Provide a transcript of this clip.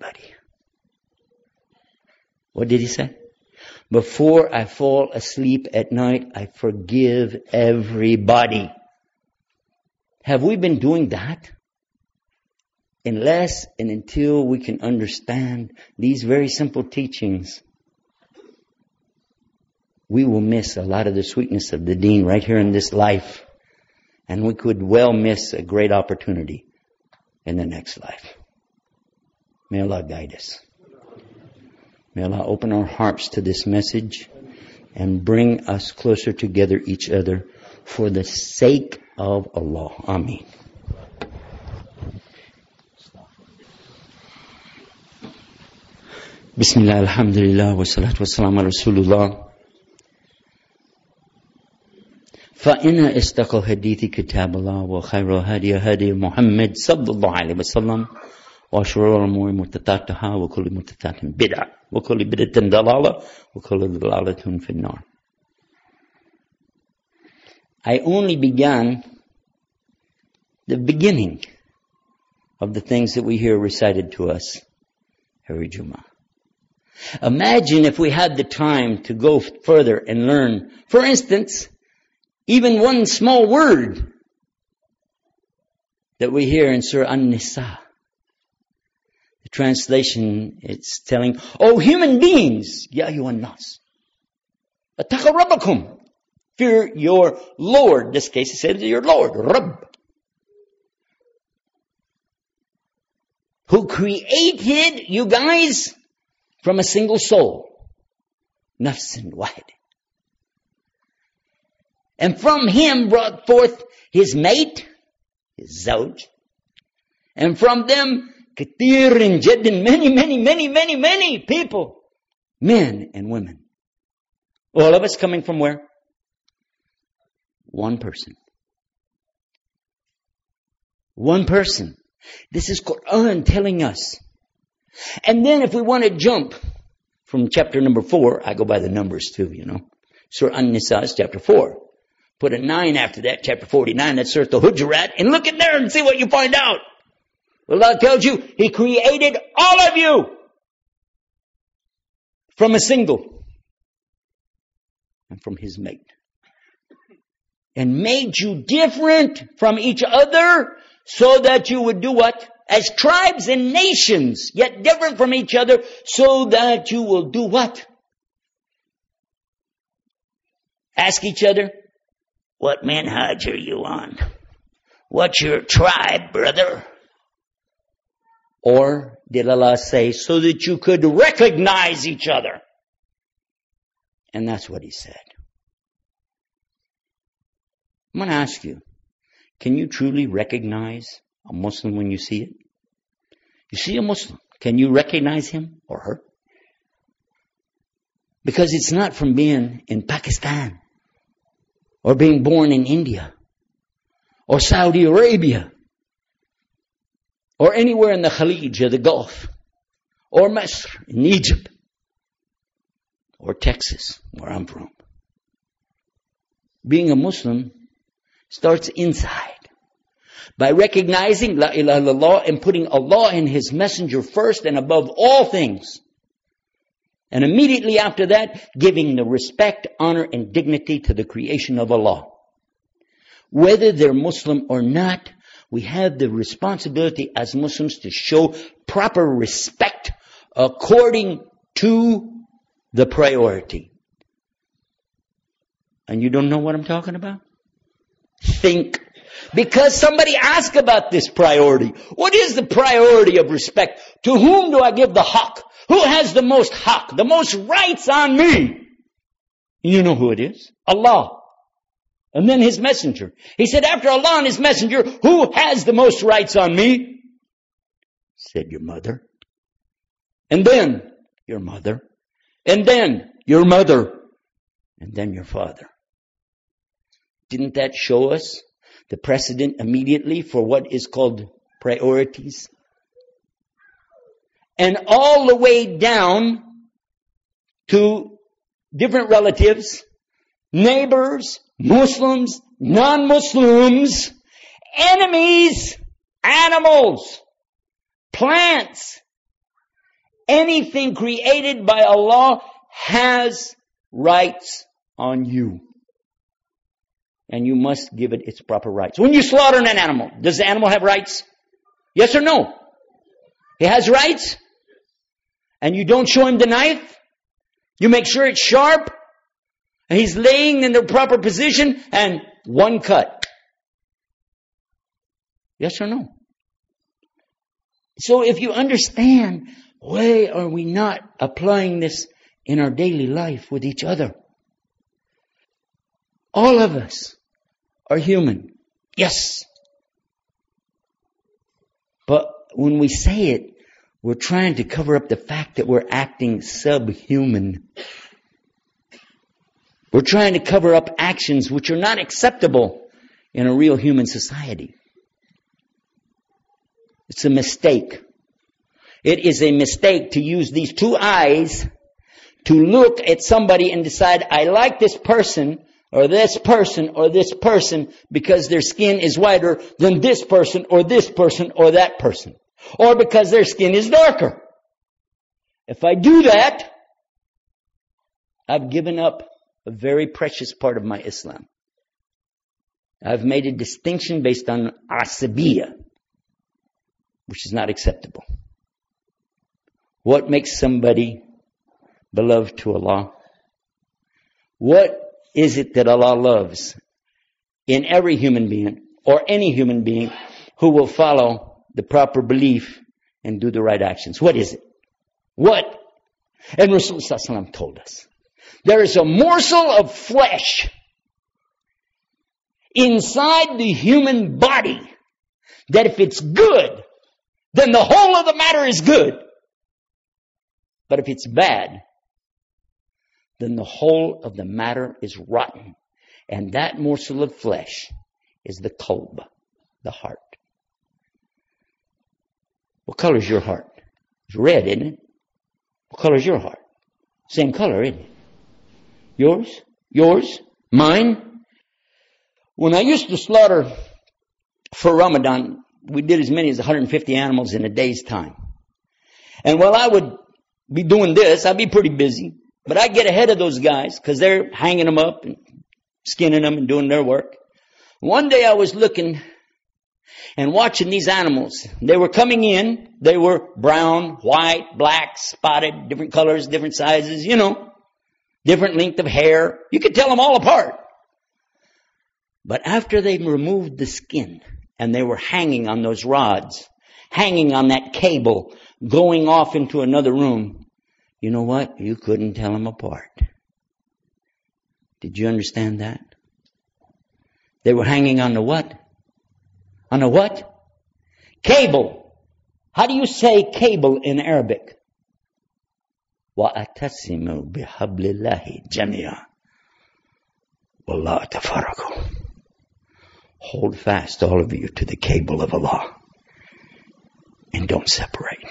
everybody. What did he say? Before I fall asleep at night, I forgive everybody. Have we been doing that? Unless and until we can understand these very simple teachings, we will miss a lot of the sweetness of the deen right here in this life. And we could well miss a great opportunity in the next life. May Allah guide us. May Allah open our hearts to this message and bring us closer together each other for the sake of Allah. Ameen. Bismillah, alhamdulillah, wa salatu wa salam ala Rasulullah. فإن استقى الحديث كتاب الله وخير هدي هدي محمد صلى الله عليه وسلم وشر الأمور محدثاتها وكل محدثة بدعة وكل بدعة ضلالة وكل ضلالة في النار. I only began the beginning of the things that we hear recited to us every Jummah. Imagine if we had the time to go further and learn, for instance, even one small word that we hear in Surah An-Nisa. The translation, it's telling, "Oh human beings, ya ayyuhan nas, attaqu rabbakum, fear your Lord." In this case it says your Lord, Rabb, who created you guys from a single soul, nafsin wahid. And from him brought forth his mate, his zawj. And from them, kathirin jaddin, many people, men and women. All of us coming from where? One person. One person. This is Quran telling us. And then if we want to jump from chapter number 4, I go by the numbers too, Surah An-Nisa is chapter 4. Put a 9 after that, chapter 49, that's Surah Al-Hujurat, and look in there and see what you find out. Allah tells you, He created all of you from a single and from His mate. And made you different from each other so that you would do what? As tribes and nations, yet different from each other, so that you will do what? Ask each other, what manhaj are you on? What's your tribe, brother? Or did Allah say, so that you could recognize each other? And that's what He said. I'm going to ask you, can you truly recognize a Muslim when you see it? You see a Muslim, can you recognize him or her? Because it's not from being in Pakistan, or being born in India, or Saudi Arabia, or anywhere in the Khalij or the Gulf, or Misr in Egypt, or Texas, where I'm from. Being a Muslim starts inside, by recognizing La ilaha illallah and putting Allah and His Messenger first and above all things. And immediately after that, giving the respect, honor, and dignity to the creation of Allah. Whether they're Muslim or not, we have the responsibility as Muslims to show proper respect according to the priority. And you don't know what I'm talking about? Think. Because somebody asked about this priority. What is the priority of respect? To whom do I give the haqq? Who has the most haqq, the most rights on me? You know who it is? Allah. And then His Messenger. He said, after Allah and His Messenger, who has the most rights on me? Said, your mother. And then your mother. And then your mother. And then your father. Didn't that show us the precedent immediately for what is called priorities? And all the way down to different relatives, neighbors, Muslims, non-Muslims, enemies, animals, plants, anything created by Allah has rights on you. And you must give it its proper rights. When you slaughter an animal, does the animal have rights? Yes or no? It has rights? And you don't show him the knife? You make sure it's sharp? And he's laying in the proper position and one cut. Yes or no? So if you understand, why are we not applying this in our daily life with each other? All of us are human. Yes. But when we say it, we're trying to cover up the fact that we're acting subhuman. We're trying to cover up actions which are not acceptable in a real human society. It's a mistake. It is a mistake to use these two eyes to look at somebody and decide, I like this person or this person or this person because their skin is whiter than this person or that person. Or because their skin is darker. If I do that, I've given up a very precious part of my Islam. I've made a distinction based on asabiyya, which is not acceptable. What makes somebody beloved to Allah? What is it that Allah loves in every human being or any human being who will follow the proper belief and do the right actions? What is it? What? And Rasulullah told us, there is a morsel of flesh inside the human body that if it's good, then the whole of the matter is good. But if it's bad, then the whole of the matter is rotten. And that morsel of flesh is the qalb, the heart. What color is your heart? It's red, isn't it? What color is your heart? Same color, isn't it? Yours? Yours? Mine? When I used to slaughter for Ramadan, we did as many as 150 animals in a day's time. And while I would be doing this, I'd be pretty busy. But I'd get ahead of those guys because they're hanging them up and skinning them and doing their work. One day I was looking and watching these animals. They were coming in. They were brown, white, black, spotted, different colors, different sizes, different length of hair. You could tell them all apart. But after they removed the skin and they were hanging on those rods, hanging on that cable, going off into another room, you know what? You couldn't tell them apart. Did you understand that? They were hanging on the what? On a what? Cable. How do you say cable in Arabic? وَأَتَسِمُوا بِحَبْلِ اللَّهِ جَمِيعًا وَاللَّهُ تَفَرَّقُوا. Hold fast, all of you, to the cable of Allah. And don't separate.